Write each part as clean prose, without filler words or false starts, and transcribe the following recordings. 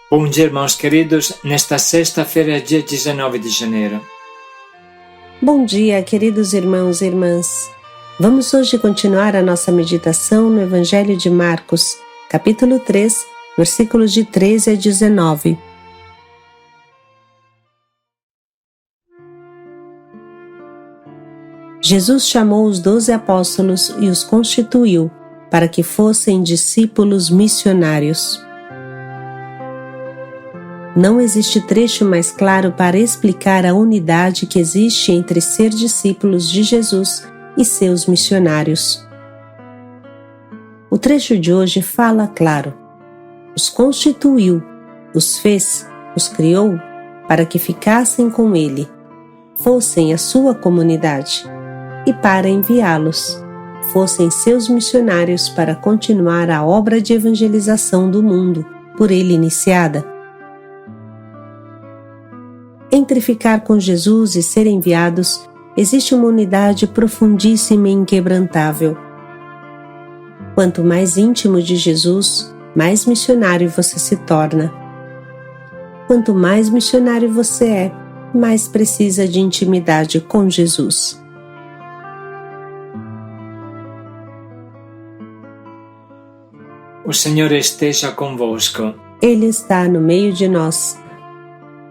Bom dia, irmãos queridos, nesta sexta-feira, dia 19 de janeiro. Bom dia, queridos irmãos e irmãs. Vamos hoje continuar a nossa meditação no Evangelho de Marcos, capítulo 3, versículos de 13 a 19. Jesus chamou os 12 apóstolos e os constituiu para que fossem discípulos missionários. Não existe trecho mais claro para explicar a unidade que existe entre ser discípulos de Jesus e seus missionários. O trecho de hoje fala claro. Os constituiu, os fez, os criou para que ficassem com Ele, fossem a sua comunidade, e para enviá-los, fossem seus missionários para continuar a obra de evangelização do mundo, por Ele iniciada. Entre ficar com Jesus e ser enviados, existe uma unidade profundíssima e inquebrantável. Quanto mais íntimo de Jesus, mais missionário você se torna. Quanto mais missionário você é, mais precisa de intimidade com Jesus. O Senhor esteja convosco. Ele está no meio de nós.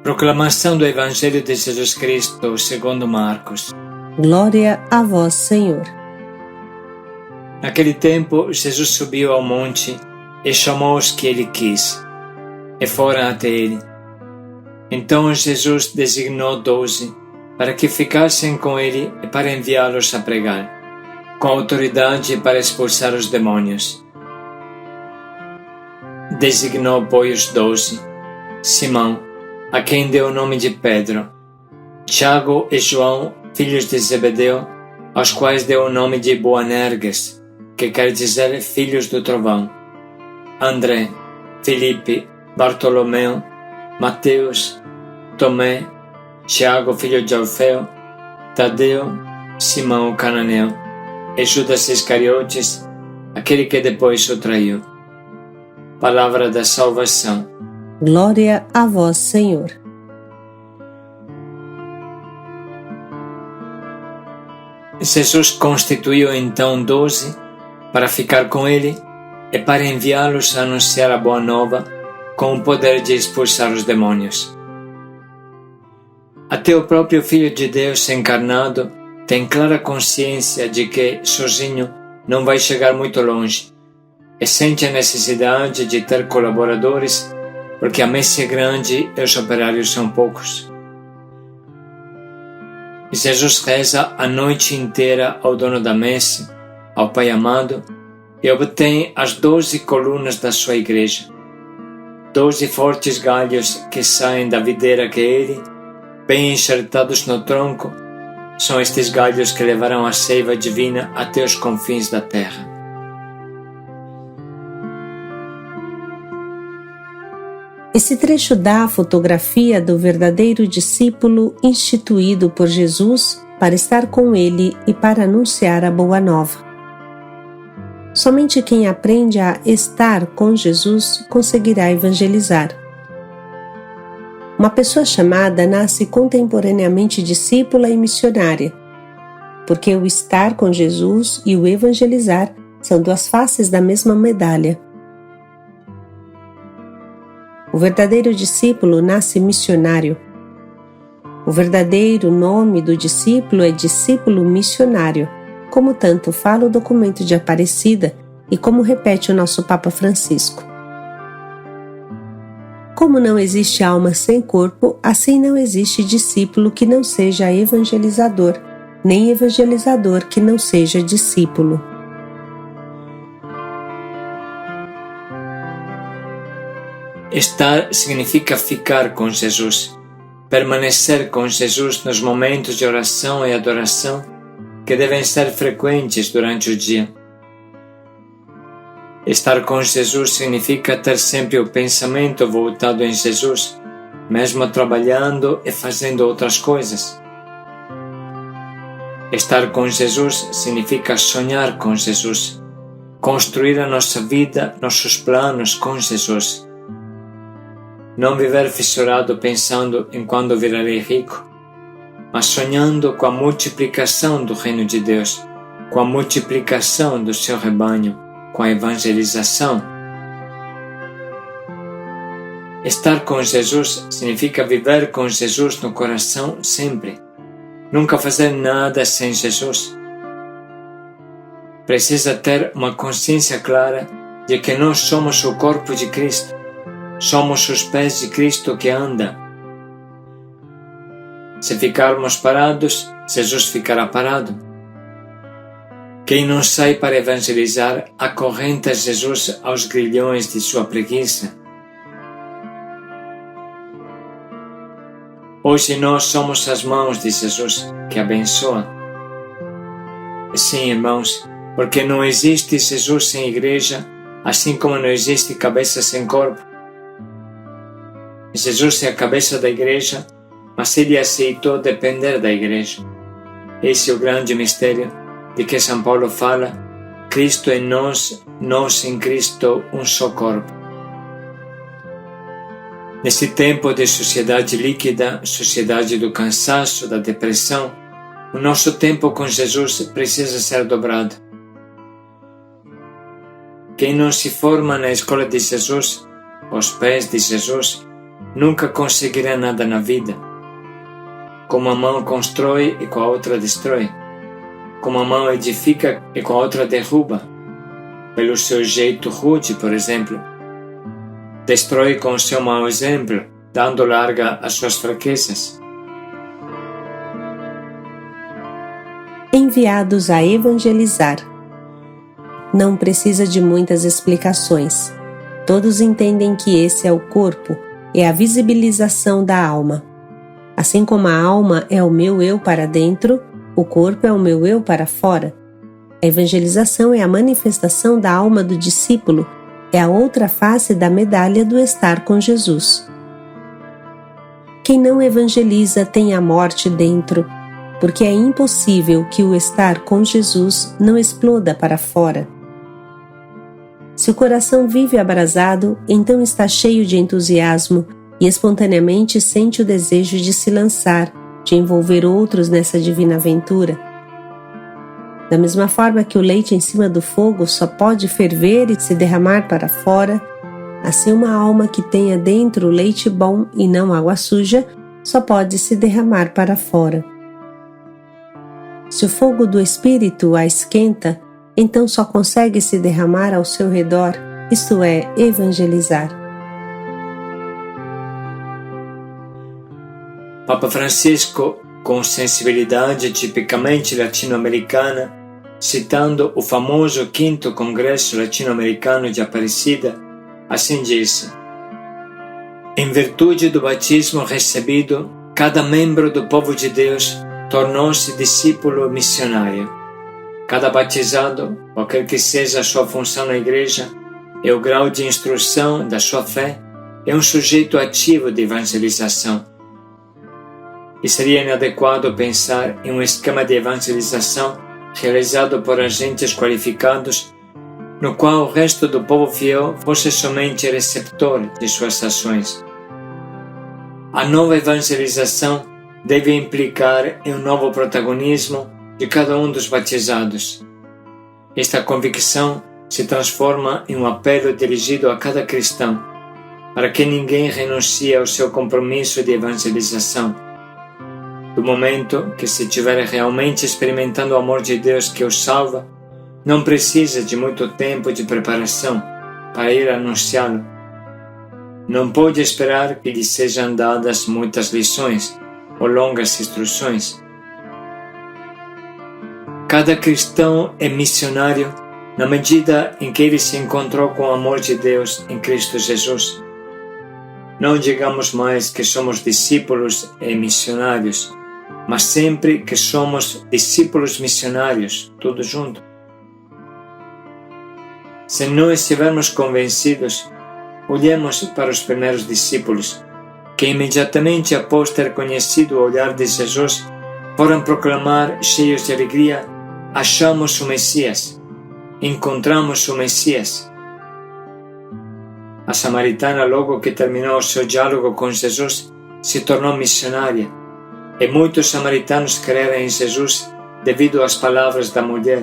Proclamação do Evangelho de Jesus Cristo segundo Marcos. Glória a vós, Senhor. Naquele tempo, Jesus subiu ao monte e chamou os que ele quis, e foram até ele. Então Jesus designou 12 para que ficassem com ele e para enviá-los a pregar, com autoridade para expulsar os demônios. Designou, pois, os 12: Simão, a quem deu o nome de Pedro, Tiago e João, filhos de Zebedeu, aos quais deu o nome de Boanerges, que quer dizer filhos do trovão, André, Filipe, Bartolomeu, Mateus, Tomé, Tiago, filho de Alfeu, Tadeu, Simão o cananeu, e Judas Iscariotes, aquele que depois o traiu. Palavra da salvação. Glória a vós, Senhor. Jesus constituiu então 12 para ficar com ele e para enviá-los a anunciar a boa nova com o poder de expulsar os demônios. Até o próprio Filho de Deus encarnado tem clara consciência de que, sozinho, não vai chegar muito longe e sente a necessidade de ter colaboradores porque a messe é grande e os operários são poucos. Jesus reza a noite inteira ao dono da messe, ao Pai amado, e obtém as 12 colunas da sua igreja, 12 fortes galhos que saem da videira que ele, bem enxertados no tronco, são estes galhos que levarão a seiva divina até os confins da terra. Esse trecho dá a fotografia do verdadeiro discípulo instituído por Jesus para estar com ele e para anunciar a boa nova. Somente quem aprende a estar com Jesus conseguirá evangelizar. Uma pessoa chamada nasce contemporaneamente discípula e missionária, porque o estar com Jesus e o evangelizar são duas faces da mesma medalha. O verdadeiro discípulo nasce missionário. O verdadeiro nome do discípulo é discípulo missionário, como tanto fala o documento de Aparecida e como repete o nosso Papa Francisco. Como não existe alma sem corpo, assim não existe discípulo que não seja evangelizador, nem evangelizador que não seja discípulo. Estar significa ficar com Jesus, permanecer com Jesus nos momentos de oração e adoração que devem ser frequentes durante o dia. Estar com Jesus significa ter sempre o pensamento voltado em Jesus, mesmo trabalhando e fazendo outras coisas. Estar com Jesus significa sonhar com Jesus, construir a nossa vida, nossos planos com Jesus. Não viver fissurado pensando em quando virarei rico, mas sonhando com a multiplicação do reino de Deus, com a multiplicação do seu rebanho, com a evangelização. Estar com Jesus significa viver com Jesus no coração sempre. Nunca fazer nada sem Jesus. Precisa ter uma consciência clara de que nós somos o corpo de Cristo. Somos os pés de Cristo que anda. Se ficarmos parados, Jesus ficará parado. Quem não sai para evangelizar acorrenta Jesus aos grilhões de sua preguiça. Hoje nós somos as mãos de Jesus que abençoa. Sim, irmãos, porque não existe Jesus sem igreja, assim como não existe cabeça sem corpo. Jesus é a cabeça da igreja, mas ele aceitou depender da igreja. Esse é o grande mistério de que São Paulo fala: Cristo em nós, nós em Cristo, um só corpo. Nesse tempo de sociedade líquida, sociedade do cansaço, da depressão, o nosso tempo com Jesus precisa ser dobrado. Quem não se forma na escola de Jesus, aos pés de Jesus, nunca conseguirá nada na vida. Com uma mão constrói e com a outra destrói. Com uma mão edifica e com a outra derruba. Pelo seu jeito rude, por exemplo. Destrói com o seu mau exemplo, dando larga às suas fraquezas. Enviados a evangelizar. Não precisa de muitas explicações. Todos entendem que esse é o corpo, é a visibilização da alma. Assim como a alma é o meu eu para dentro, o corpo é o meu eu para fora. A evangelização é a manifestação da alma do discípulo, é a outra face da medalha do estar com Jesus. Quem não evangeliza tem a morte dentro, porque é impossível que o estar com Jesus não exploda para fora. Se o coração vive abrasado, então está cheio de entusiasmo e espontaneamente sente o desejo de se lançar, de envolver outros nessa divina aventura. Da mesma forma que o leite em cima do fogo só pode ferver e se derramar para fora, assim uma alma que tenha dentro leite bom e não água suja só pode se derramar para fora. Se o fogo do Espírito a esquenta, então só consegue se derramar ao seu redor, isto é, evangelizar. Papa Francisco, com sensibilidade tipicamente latino-americana, citando o famoso 5º Congresso Latino-Americano de Aparecida, assim disse: em virtude do batismo recebido, cada membro do povo de Deus tornou-se discípulo missionário. Cada batizado, qualquer que seja a sua função na igreja e o grau de instrução da sua fé, é um sujeito ativo de evangelização. E seria inadequado pensar em um esquema de evangelização realizado por agentes qualificados, no qual o resto do povo fiel fosse somente receptor de suas ações. A nova evangelização deve implicar em um novo protagonismo de cada um dos batizados. Esta convicção se transforma em um apelo dirigido a cada cristão, para que ninguém renuncie ao seu compromisso de evangelização. Do momento que se estiver realmente experimentando o amor de Deus que o salva, não precisa de muito tempo de preparação para ir anunciá-lo. Não pode esperar que lhe sejam dadas muitas lições ou longas instruções. Cada cristão é missionário na medida em que ele se encontrou com o amor de Deus em Cristo Jesus. Não digamos mais que somos discípulos e missionários, mas sempre que somos discípulos missionários, tudo junto. Se não estivermos convencidos, olhemos para os primeiros discípulos, que imediatamente após ter conhecido o olhar de Jesus, foram proclamar, cheios de alegria: achamos o Messias, encontramos o Messias. A samaritana, logo que terminou o seu diálogo com Jesus, se tornou missionária, e muitos samaritanos creram em Jesus devido às palavras da mulher.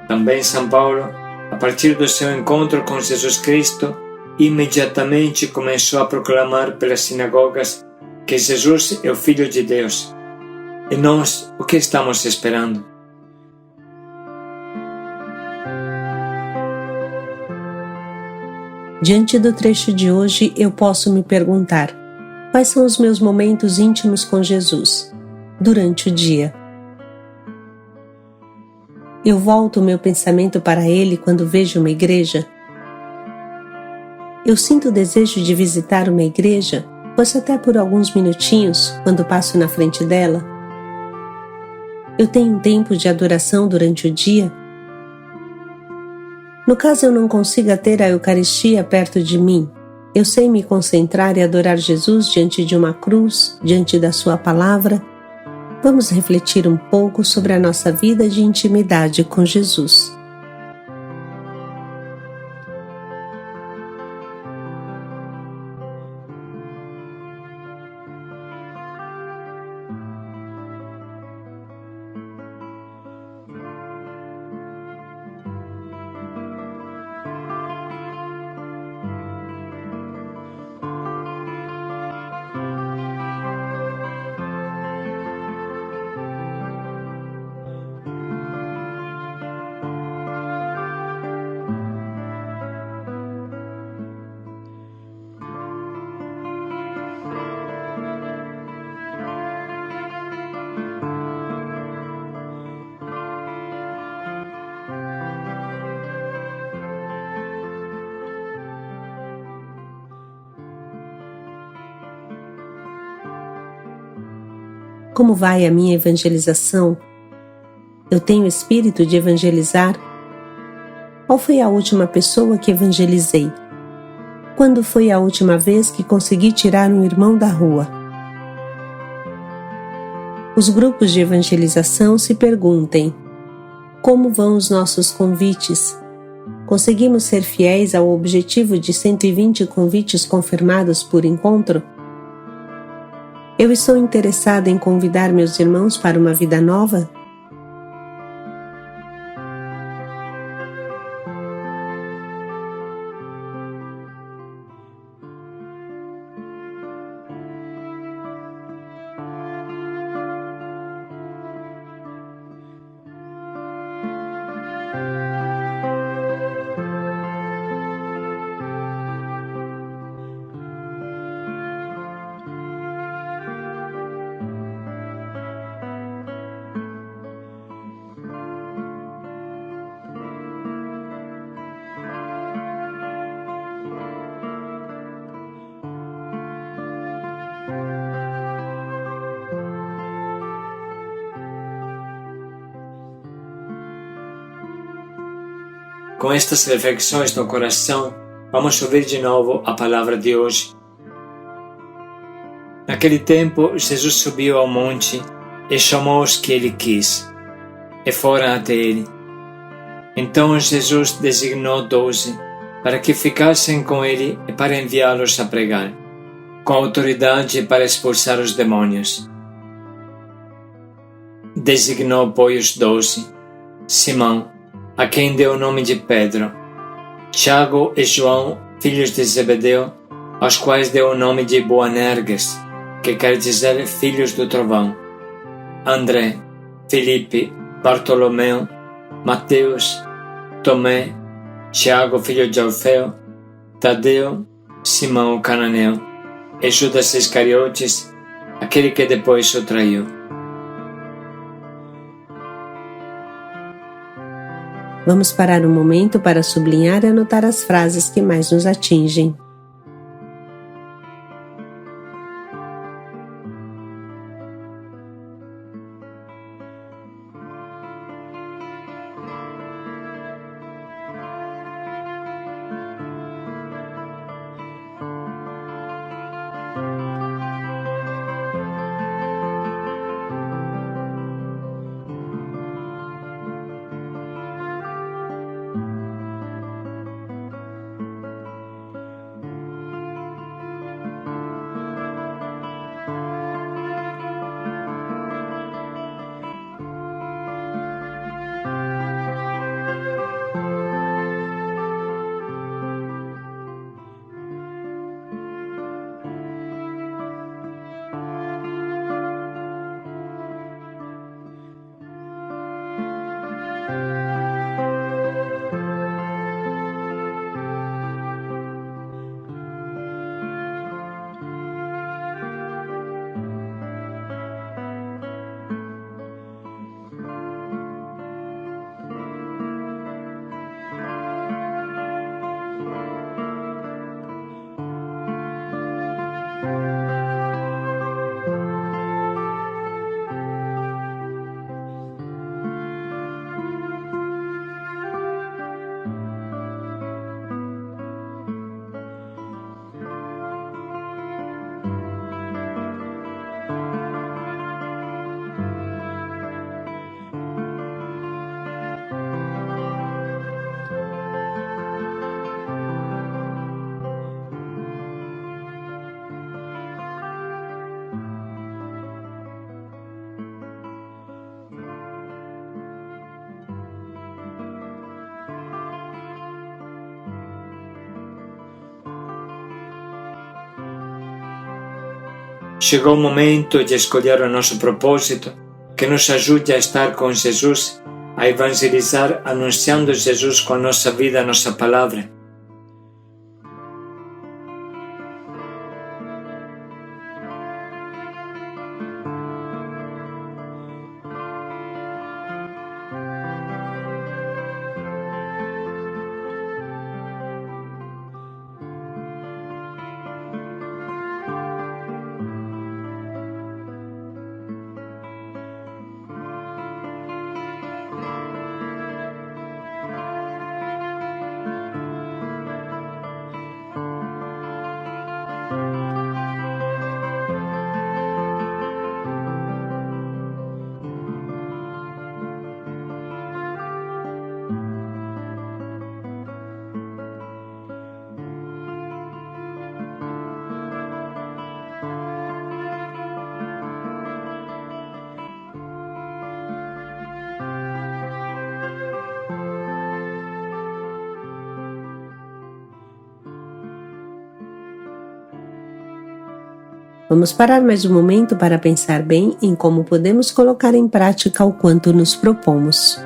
Também São Paulo, a partir do seu encontro com Jesus Cristo, imediatamente começou a proclamar pelas sinagogas que Jesus é o Filho de Deus. E nós, o que estamos esperando? Diante do trecho de hoje, eu posso me perguntar: quais são os meus momentos íntimos com Jesus durante o dia? Eu volto o meu pensamento para Ele quando vejo uma igreja? Eu sinto o desejo de visitar uma igreja, fosse até por alguns minutinhos, quando passo na frente dela? Eu tenho um tempo de adoração durante o dia? No caso eu não consiga ter a Eucaristia perto de mim, eu sei me concentrar e adorar Jesus diante de uma cruz, diante da sua palavra? Vamos refletir um pouco sobre a nossa vida de intimidade com Jesus. Como vai a minha evangelização? Eu tenho espírito de evangelizar? Qual foi a última pessoa que evangelizei? Quando foi a última vez que consegui tirar um irmão da rua? Os grupos de evangelização se perguntem: como vão os nossos convites? Conseguimos ser fiéis ao objetivo de 120 convites confirmados por encontro? Eu estou interessado em convidar meus irmãos para uma vida nova? Com estas reflexões no coração, vamos ouvir de novo a palavra de hoje. Naquele tempo, Jesus subiu ao monte e chamou os que ele quis, e foram até ele. Então Jesus designou 12 para que ficassem com ele e para enviá-los a pregar, com autoridade para expulsar os demônios. Designou, pois, os 12: Simão, a quem deu o nome de Pedro, Tiago e João, filhos de Zebedeu, aos quais deu o nome de Boanerges, que quer dizer filhos do trovão, André, Filipe, Bartolomeu, Mateus, Tomé, Tiago, filho de Alfeu, Tadeu, Simão o cananeu, e Judas Iscariotes, aquele que depois o traiu. Vamos parar um momento para sublinhar e anotar as frases que mais nos atingem. Chegou o momento de escolher o nosso propósito, que nos ajude a estar com Jesus, a evangelizar, anunciando Jesus com a nossa vida, a nossa palavra. Vamos parar mais um momento para pensar bem em como podemos colocar em prática o quanto nos propomos.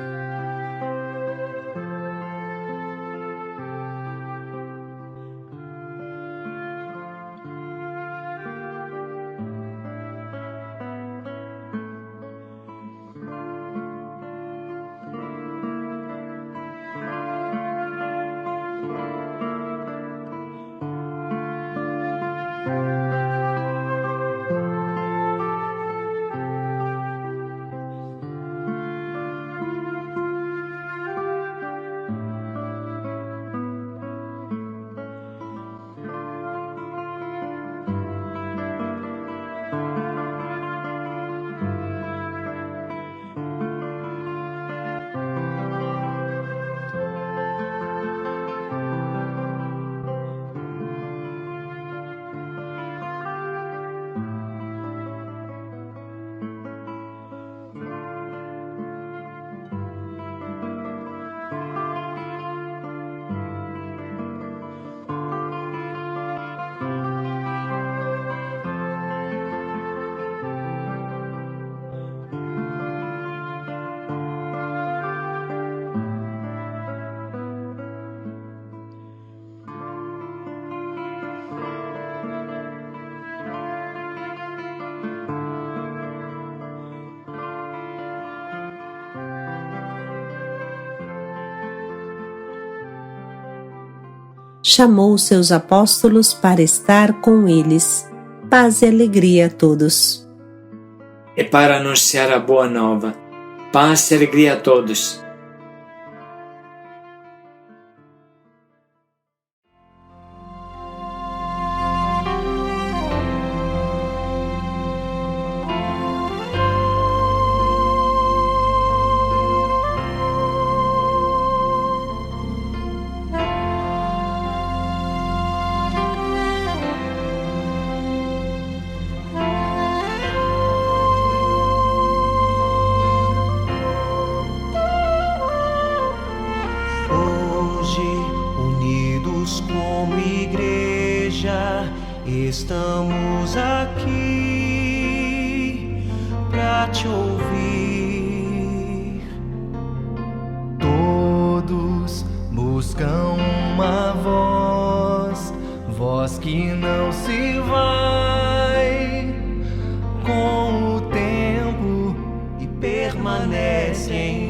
Chamou os seus apóstolos para estar com eles. Paz e alegria a todos. E para anunciar a boa nova. Paz e alegria a todos. Como igreja, estamos aqui para te ouvir. Todos buscam uma voz, voz que não se vai com o tempo e permanece em